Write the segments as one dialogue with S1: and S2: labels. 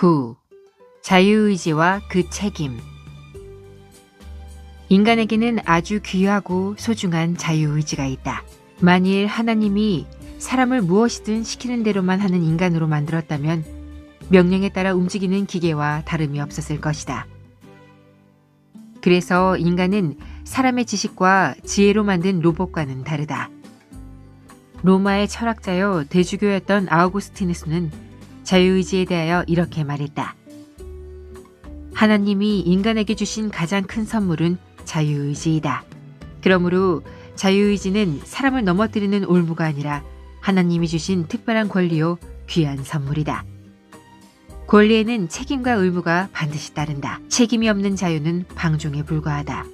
S1: 9. 자유의지와 그 책임. 인간에게는 아주 귀하고 소중한 자유의지가 있다. 만일 하나님이 사람을 무엇이든 시키는 대로만 하는 인간으로 만들었다면 명령에 따라 움직이는 기계와 다름이 없었을 것이다. 그래서 인간은 사람의 지식과 지혜로 만든 로봇과는 다르다. 로마의 철학자요 대주교였던 아우구스티누스는 자유의지에 대하여 이렇게 말했다. 하나님이 인간에게 주신 가장 큰 선물은 자유의지이다. 그러므로 자유의지는 사람을 넘어뜨리는 올무가 아니라 하나님이 주신 특별한 권리요 귀한 선물이다. 권리에는 책임과 의무가 반드시 따른다. 책임이 없는 자유는 방종에 불과하다.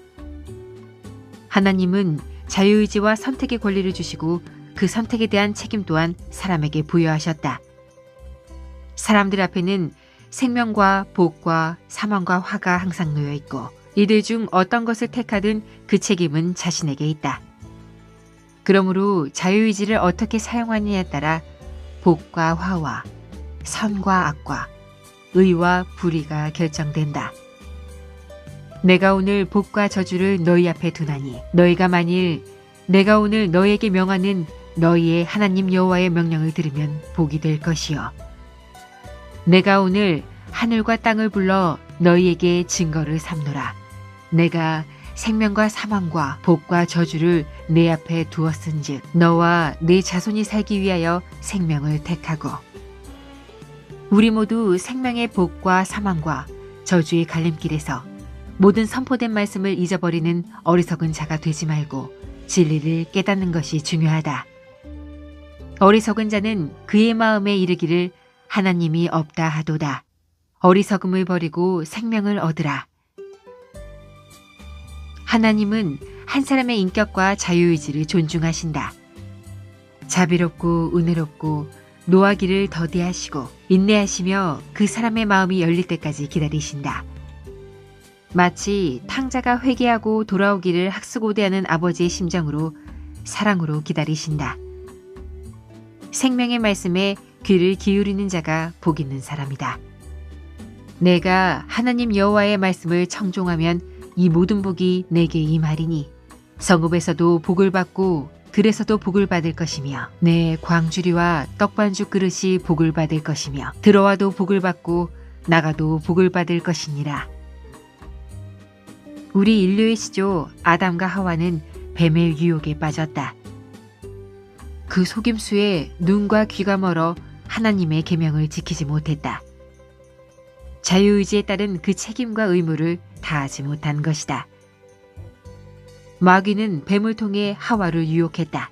S1: 하나님은 자유의지와 선택의 권리를 주시고 그 선택에 대한 책임 또한 사람에게 부여하셨다. 사람들 앞에는 생명과 복과 사망과 화가 항상 놓여 있고 이들 중 어떤 것을 택하든 그 책임은 자신에게 있다. 그러므로 자유의지를 어떻게 사용하느냐에 따라 복과 화와 선과 악과 의와 불의가 결정된다. 내가 오늘 복과 저주를 너희 앞에 두나니 너희가 만일 내가 오늘 너희에게 명하는 너희의 하나님 여호와의 명령을 들으면 복이 될 것이요. 내가 오늘 하늘과 땅을 불러 너희에게 증거를 삼노라. 내가 생명과 사망과 복과 저주를 내 앞에 두었은즉 너와 네 자손이 살기 위하여 생명을 택하고 우리 모두 생명의 복과 사망과 저주의 갈림길에서 모든 선포된 말씀을 잊어버리는 어리석은 자가 되지 말고 진리를 깨닫는 것이 중요하다. 어리석은 자는 그의 마음에 이르기를 하나님이 없다 하도다. 어리석음을 버리고 생명을 얻으라. 하나님은 한 사람의 인격과 자유의지를 존중하신다. 자비롭고 은혜롭고 노하기를 더디하시고 인내하시며 그 사람의 마음이 열릴 때까지 기다리신다. 마치 탕자가 회개하고 돌아오기를 학수고대하는 아버지의 심정으로 사랑으로 기다리신다. 생명의 말씀에 귀를 기울이는 자가 복 있는 사람이다. 내가 하나님 여호와의 말씀을 청종하면 이 모든 복이 내게 임하리니 성읍에서도 복을 받고 들에서도 복을 받을 것이며 내 광주리와 떡반죽 그릇이 복을 받을 것이며 들어와도 복을 받고 나가도 복을 받을 것이니라. 우리 인류의 시조 아담과 하와는 뱀의 유혹에 빠졌다. 그 속임수에 눈과 귀가 멀어 하나님의 계명을 지키지 못했다. 자유의지에 따른 그 책임과 의무를 다하지 못한 것이다. 마귀는 뱀을 통해 하와를 유혹했다.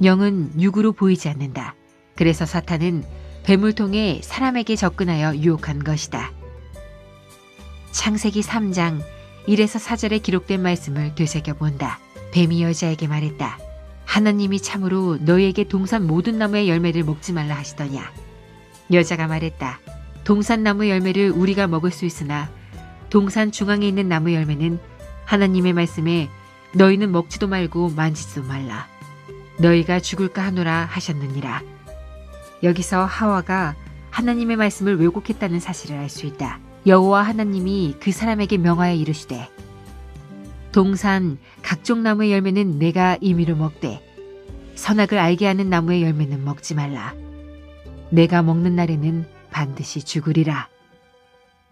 S1: 영은 육으로 보이지 않는다. 그래서 사탄은 뱀을 통해 사람에게 접근하여 유혹한 것이다. 창세기 3장 1에서 4절에 기록된 말씀을 되새겨본다. 뱀이 여자에게 말했다. 하나님이 참으로 너희에게 동산 모든 나무의 열매를 먹지 말라 하시더냐. 여자가 말했다. 동산 나무 열매를 우리가 먹을 수 있으나 동산 중앙에 있는 나무 열매는 하나님의 말씀에 너희는 먹지도 말고 만지지도 말라. 너희가 죽을까 하노라 하셨느니라. 여기서 하와가 하나님의 말씀을 왜곡했다는 사실을 알 수 있다. 여호와 하나님이 그 사람에게 명하여 이르시되 동산 각종 나무의 열매는 내가 임의로 먹되 선악을 알게 하는 나무의 열매는 먹지 말라. 내가 먹는 날에는 반드시 죽으리라.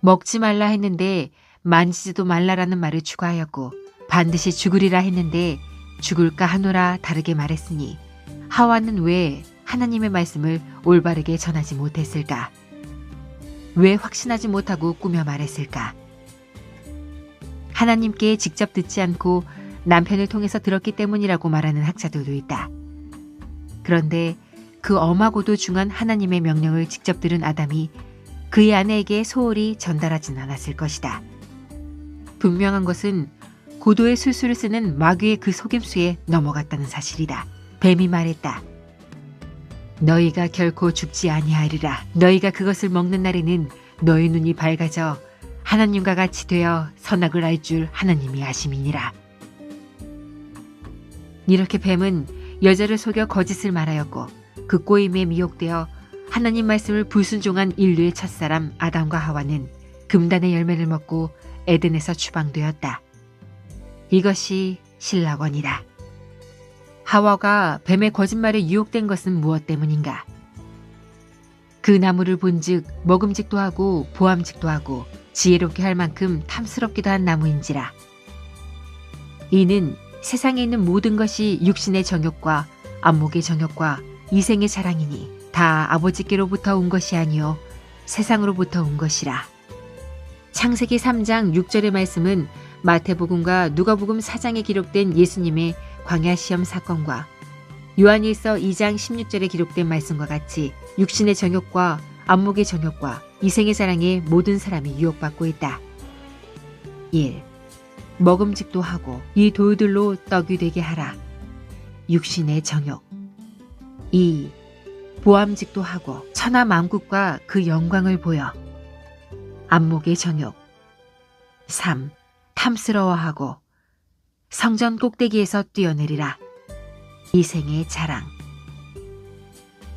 S1: 먹지 말라 했는데 만지지도 말라라는 말을 추가하였고 반드시 죽으리라 했는데 죽을까 하노라 다르게 말했으니 하와는 왜 하나님의 말씀을 올바르게 전하지 못했을까? 왜 확신하지 못하고 꾸며 말했을까? 하나님께 직접 듣지 않고 남편을 통해서 들었기 때문이라고 말하는 학자들도 있다. 그런데 그 엄하고도 중한 하나님의 명령을 직접 들은 아담이 그의 아내에게 소홀히 전달하진 않았을 것이다. 분명한 것은 고도의 술수를 쓰는 마귀의 그 속임수에 넘어갔다는 사실이다. 뱀이 말했다. 너희가 결코 죽지 아니하리라. 너희가 그것을 먹는 날에는 너희 눈이 밝아져 하나님과 같이 되어 선악을 알 줄 하나님이 아심이니라. 이렇게 뱀은 여자를 속여 거짓을 말하였고 그 꼬임에 미혹되어 하나님 말씀을 불순종한 인류의 첫사람 아담과 하와는 금단의 열매를 먹고 에덴에서 추방되었다. 이것이 신라원이다. 하와가 뱀의 거짓말에 유혹된 것은 무엇 때문인가? 그 나무를 본즉 먹음직도 하고 보암직도 하고 지혜롭게 할 만큼 탐스럽기도 한 나무인지라. 이는 세상에 있는 모든 것이 육신의 정욕과 안목의 정욕과 이생의 자랑이니 다 아버지께로부터 온 것이 아니요 세상으로부터 온 것이라. 창세기 3장 6절의 말씀은 마태복음과 누가복음 4장에 기록된 예수님의 광야 시험 사건과 요한일서 2장 16절에 기록된 말씀과 같이 육신의 정욕과 안목의 정욕과 이생의 자랑에 모든 사람이 유혹받고 있다. 1. 먹음직도 하고 이 돌들로 떡이 되게 하라. 육신의 정욕. 2. 보암직도 하고 천하 만국과 그 영광을 보여. 안목의 정욕. 3. 탐스러워하고 성전 꼭대기에서 뛰어내리라. 이생의 자랑.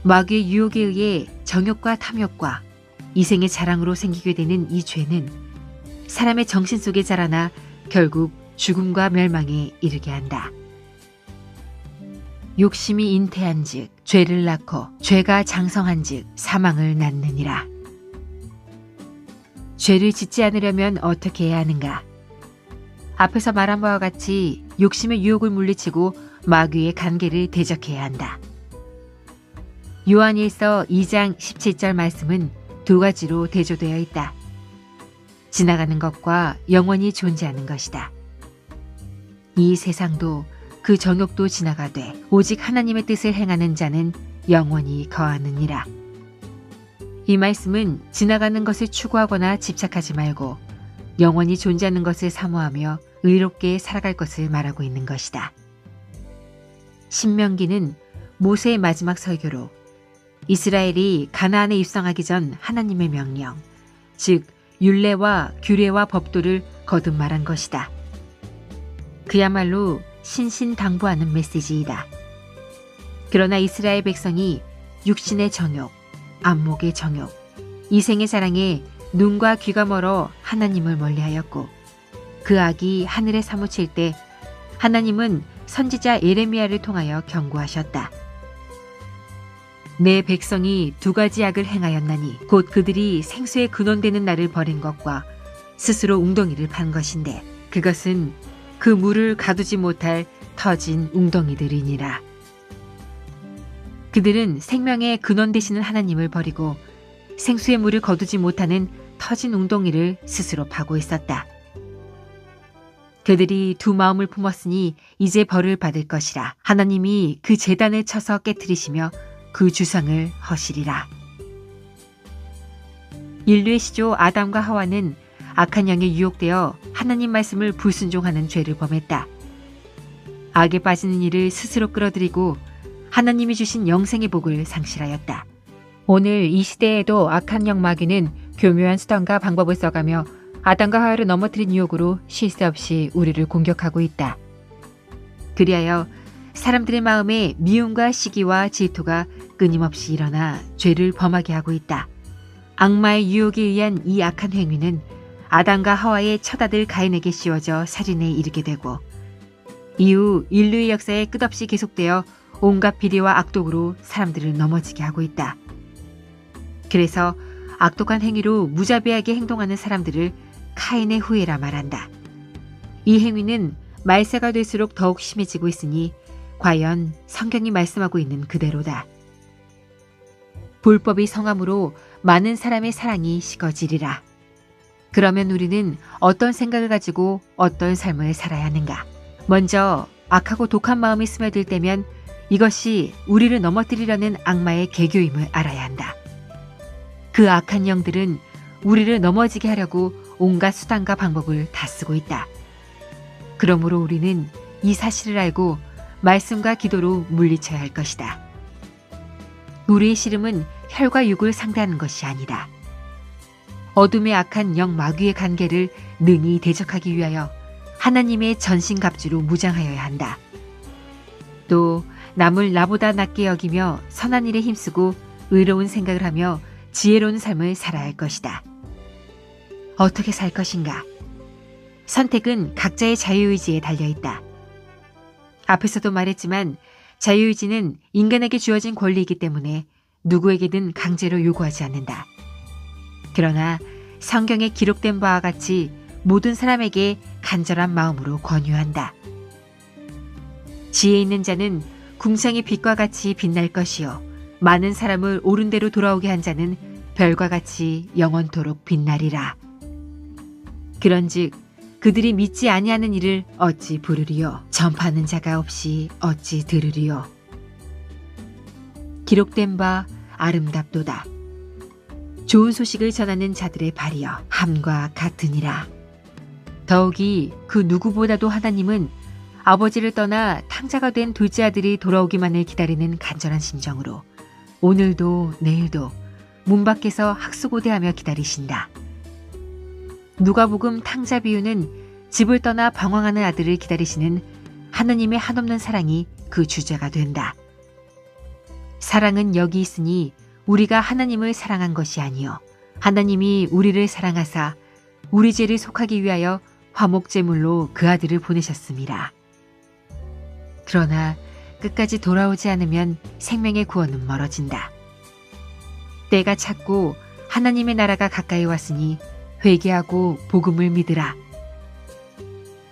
S1: 마귀의 유혹에 의해 정욕과 탐욕과 이생의 자랑으로 생기게 되는 이 죄는 사람의 정신 속에 자라나 결국 죽음과 멸망에 이르게 한다. 욕심이 잉태한즉 죄를 낳고 죄가 장성한즉 사망을 낳느니라. 죄를 짓지 않으려면 어떻게 해야 하는가? 앞에서 말한 바와 같이 욕심의 유혹을 물리치고 마귀의 관계를 대적해야 한다. 요한일서 2장 17절 말씀은 두 가지로 대조되어 있다. 지나가는 것과 영원히 존재하는 것이다. 이 세상도 그 정욕도 지나가되 오직 하나님의 뜻을 행하는 자는 영원히 거하느니라. 이 말씀은 지나가는 것을 추구하거나 집착하지 말고 영원히 존재하는 것을 사모하며 의롭게 살아갈 것을 말하고 있는 것이다. 신명기는 모세의 마지막 설교로 이스라엘이 가나안에 입성하기 전 하나님의 명령, 즉 율례와 규례와 법도를 거듭 말한 것이다. 그야말로 신신당부하는 메시지이다. 그러나 이스라엘 백성이 육신의 정욕, 안목의 정욕, 이생의 자랑에 눈과 귀가 멀어 하나님을 멀리하였고 그 악이 하늘에 사무칠 때 하나님은 선지자 예레미야를 통하여 경고하셨다. 내 백성이 두 가지 악을 행하였나니 곧 그들이 생수의 근원되는 날을 버린 것과 스스로 웅덩이를 판 것인데 그것은 그 물을 가두지 못할 터진 웅덩이들이니라. 그들은 생명의 근원 되시는 하나님을 버리고 생수의 물을 거두지 못하는 터진 웅덩이를 스스로 파고 있었다. 그들이 두 마음을 품었으니 이제 벌을 받을 것이라. 하나님이 그 제단을 쳐서 깨트리시며 그 주상을 허시리라. 인류의 시조 아담과 하와는 악한 영에 유혹되어 하나님 말씀을 불순종하는 죄를 범했다. 악에 빠지는 이를 스스로 끌어들이고 하나님이 주신 영생의 복을 상실하였다. 오늘 이 시대에도 악한 영 마귀는 교묘한 수단과 방법을 써가며 아담과 하와를 넘어뜨린 유혹으로 쉴 새 없이 우리를 공격하고 있다. 그리하여 사람들의 마음에 미움과 시기와 질투가 끊임없이 일어나 죄를 범하게 하고 있다. 악마의 유혹에 의한 이 악한 행위는 아담과 하와의 첫 아들 가인에게 씌워져 살인에 이르게 되고 이후 인류의 역사에 끝없이 계속되어 온갖 비리와 악독으로 사람들을 넘어지게 하고 있다. 그래서 악독한 행위로 무자비하게 행동하는 사람들을 카인의 후예라 말한다. 이 행위는 말세가 될수록 더욱 심해지고 있으니 과연 성경이 말씀하고 있는 그대로다. 불법이 성함으로 많은 사람의 사랑이 식어지리라. 그러면 우리는 어떤 생각을 가지고 어떤 삶을 살아야 하는가? 먼저 악하고 독한 마음이 스며들 때면 이것이 우리를 넘어뜨리려는 악마의 계교임을 알아야 한다. 그 악한 영들은 우리를 넘어지게 하려고 온갖 수단과 방법을 다 쓰고 있다. 그러므로 우리는 이 사실을 알고 말씀과 기도로 물리쳐야 할 것이다. 우리의 씨름은 혈과 육을 상대하는 것이 아니다. 어둠의 악한 영 마귀의 관계를 능히 대적하기 위하여 하나님의 전신갑주로 무장하여야 한다. 또 남을 나보다 낮게 여기며 선한 일에 힘쓰고 의로운 생각을 하며 지혜로운 삶을 살아야 할 것이다. 어떻게 살 것인가? 선택은 각자의 자유의지에 달려있다. 앞에서도 말했지만 자유의지는 인간에게 주어진 권리이기 때문에 누구에게든 강제로 요구하지 않는다. 그러나 성경에 기록된 바와 같이 모든 사람에게 간절한 마음으로 권유한다. 지혜 있는 자는 궁창의 빛과 같이 빛날 것이요 많은 사람을 옳은 대로 돌아오게 한 자는 별과 같이 영원토록 빛나리라. 그런즉 그들이 믿지 아니하는 일을 어찌 부르리요 전파하는 자가 없이 어찌 들으리요. 기록된 바 아름답도다. 좋은 소식을 전하는 자들의 발이여 함과 같으니라. 더욱이 그 누구보다도 하나님은 아버지를 떠나 탕자가 된 둘째 아들이 돌아오기만을 기다리는 간절한 심정으로 오늘도 내일도 문 밖에서 학수고대하며 기다리신다. 누가복음 탕자 비유는 집을 떠나 방황하는 아들을 기다리시는 하느님의 한없는 사랑이 그 주제가 된다. 사랑은 여기 있으니 우리가 하나님을 사랑한 것이 아니요 하나님이 우리를 사랑하사 우리 죄를 속하기 위하여 화목제물로 그 아들을 보내셨습니다. 그러나 끝까지 돌아오지 않으면 생명의 구원은 멀어진다. 때가 찼고 하나님의 나라가 가까이 왔으니 회개하고 복음을 믿으라.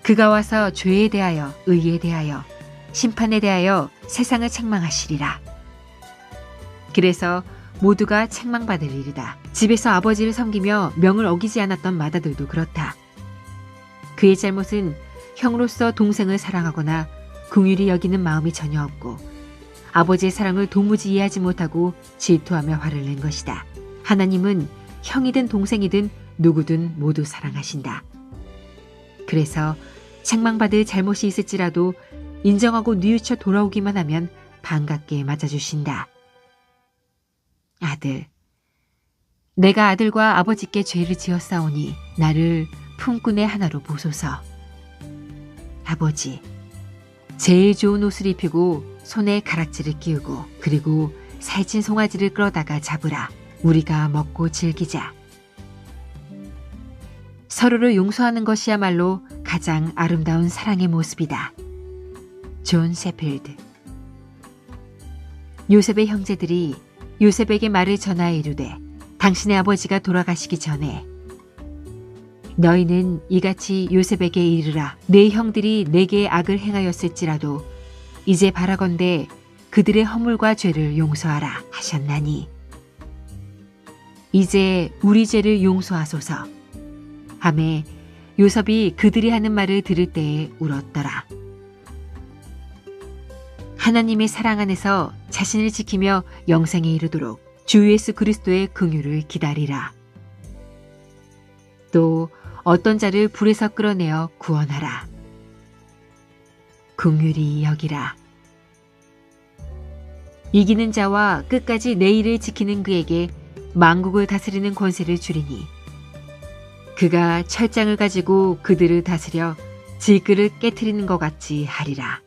S1: 그가 와서 죄에 대하여 의에 대하여 심판에 대하여 세상을 책망하시리라. 그래서 모두가 책망받을 일이다. 집에서 아버지를 섬기며 명을 어기지 않았던 마다들도 그렇다. 그의 잘못은 형으로서 동생을 사랑하거나 긍휼히 여기는 마음이 전혀 없고 아버지의 사랑을 도무지 이해하지 못하고 질투하며 화를 낸 것이다. 하나님은 형이든 동생이든 누구든 모두 사랑하신다. 그래서 책망받을 잘못이 있을지라도 인정하고 뉘우쳐 돌아오기만 하면 반갑게 맞아주신다. 아들, 내가 아들과 아버지께 죄를 지었사오니 나를 품꾼의 하나로 보소서. 아버지, 제일 좋은 옷을 입히고 손에 가락지를 끼우고 그리고 살찐 송아지를 끌어다가 잡으라. 우리가 먹고 즐기자. 서로를 용서하는 것이야말로 가장 아름다운 사랑의 모습이다. 존 세필드. 요셉의 형제들이 요셉에게 말을 전하여 이르되 당신의 아버지가 돌아가시기 전에 너희는 이같이 요셉에게 이르라. 내 형들이 내게 악을 행하였을지라도 이제 바라건대 그들의 허물과 죄를 용서하라 하셨나니 이제 우리 죄를 용서하소서. 하매 요셉이 그들이 하는 말을 들을 때에 울었더라. 하나님의 사랑 안에서 자신을 지키며 영생에 이르도록 주 예수 그리스도의 긍휼을 기다리라. 또 어떤 자를 불에서 끌어내어 구원하라. 긍휼히 여기라. 이기는 자와 끝까지 내 일을 지키는 그에게 만국을 다스리는 권세를 주리니 그가 철장을 가지고 그들을 다스려 질그를 깨트리는 것 같이 하리라.